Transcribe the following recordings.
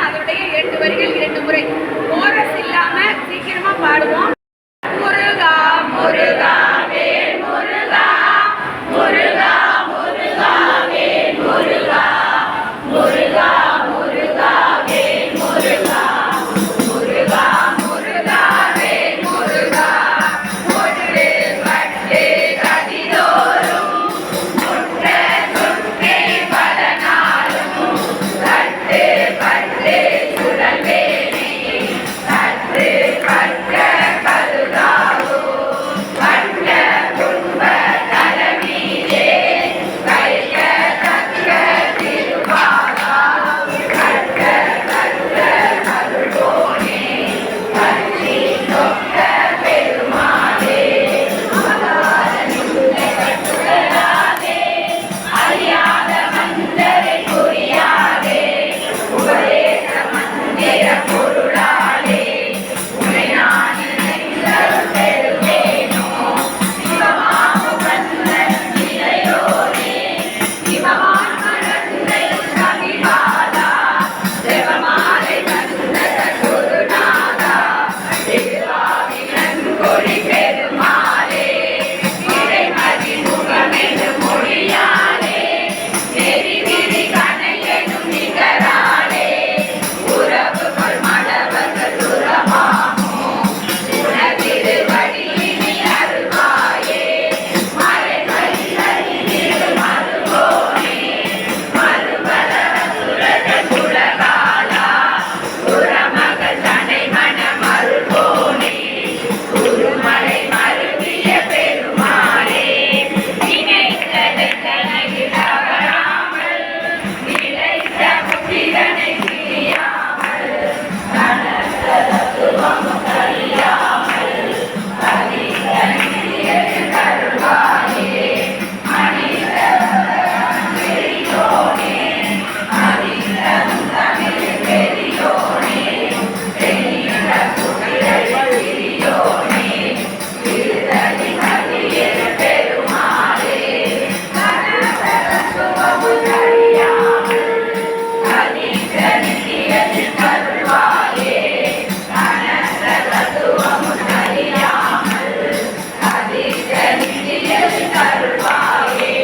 அதோடைய 8 வரிகள் 2 முறை கோரஸ் இல்லாம சீக்கிரமா பாடுவோம். முருகா முருகா வேல் முருகா முருகா முருகா வேல் முருகா முருகா முருகா வேல் முருகா முருகா முருகா வேல் முருகா முட்டு பட்டு கதிதோறும் முற்ற சுற்றே பல நாளும் கட்டு பட்டு சுடல்வேணி கட்டு பட்ட கருதாவோ பட்ட கும்ப தலைமீதே கைக தக்க திருவாரா கட்ட கட்ட கருடோனே கட்சி தொட்ட பெருமாளே கட்டுடலாதே அறியாத மந்தரை புரியாதே உபதேச மந்திர பொருளாலே உனை நான் நினைத்தருள் பெறுவேனோ சிவமாமுகந்த நிலையோனே சிவமான் மனந்தை சகிபாதா செவமாலை கந்த குருநாதா திருவாவினன் கொடி பெருமாளே இறைமதி முகமெனு மொழியாலே நெறிவிரி கணையெனும் நிகராலே உறவுகள் மடவர்கள் உறவாமோ உனதிருவடியினி அருள்வாயே மறைகளில் அறிந்திரு மருகோனே மறுபல சுரக குலகாலா உறமகள் தனை மன மருகோனே குருமலை மருவிய பெருமாளே நினைத்ததை தனக்கு தவறாமல் நிலைத்த புத்திரனை பிரியாமல் கனத்த தத்துவமும் அறியாமல் கலித்த நிதியது கருவாயே மனித பெரியோனே மனித தமிழ் பெரியோனே பெரிய குதிரை பெரியோனே திருதலி மதியது பெருமாளே கனத்த தத்துவமும் அறியாமல் கலித்த நிதியது கருவாயே கனத்த தத்துவமும் அறியாமல் கலித்த நிதியது கருவாயே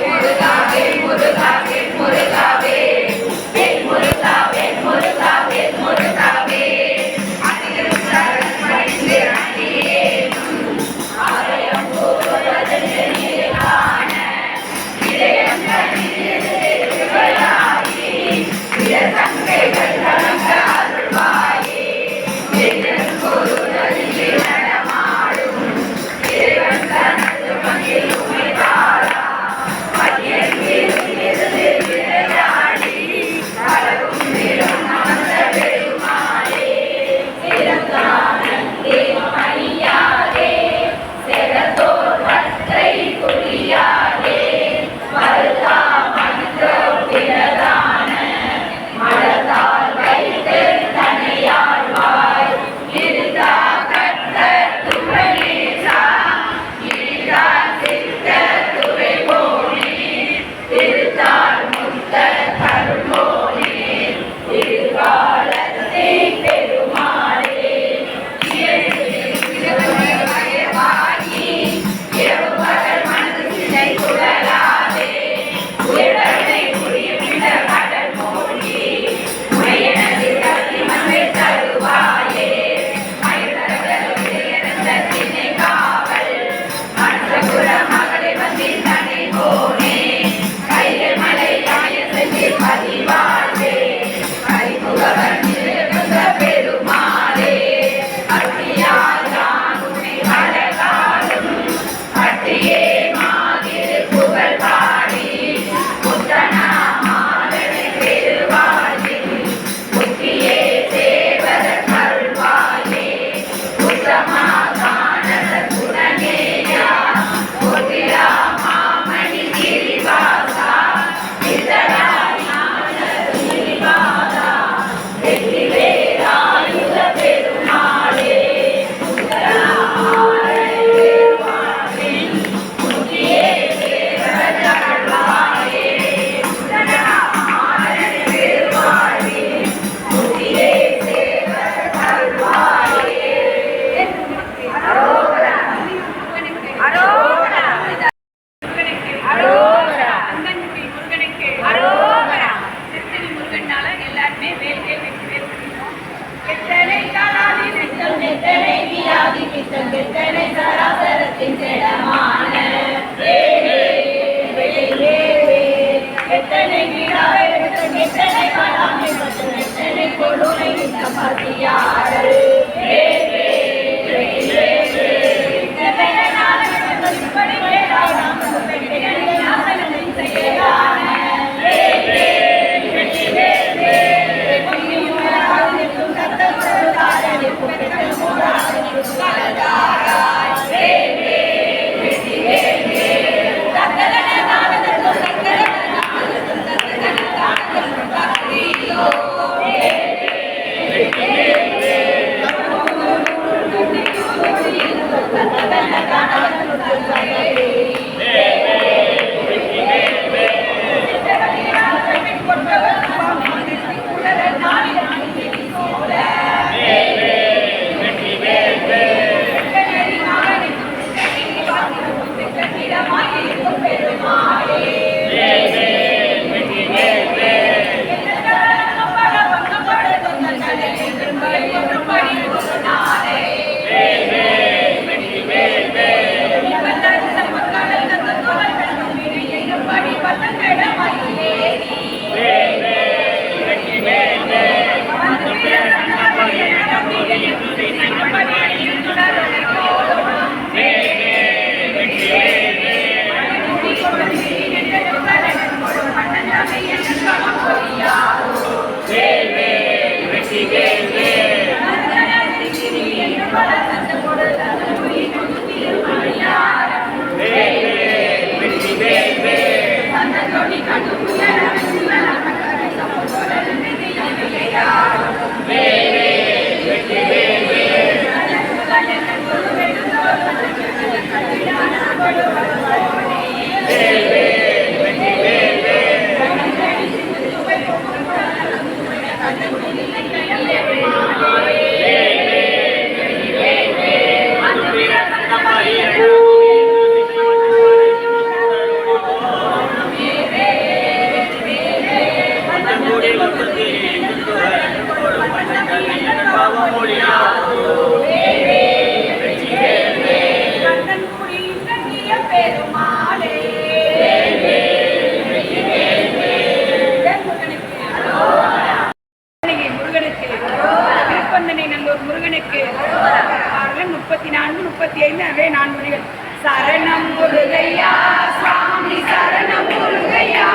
முருகாவே முருகாவே முருகாவே முருகாவே முருகாவே எத்தனை தாளாதி நித்தம் எத்தனை வியாதி பித்தம் எத்தனை சராசரத்தின் செடமான எத்தனை வீடாவை எத்தனை காலாமை மற்றும் எத்தனை கொழுனை நித்தம் பசியாறு முருகனுக்கு 34 35 அதே 4 மணிகள். சரணம் முருகையா சுவாமி சரணம் முருகையா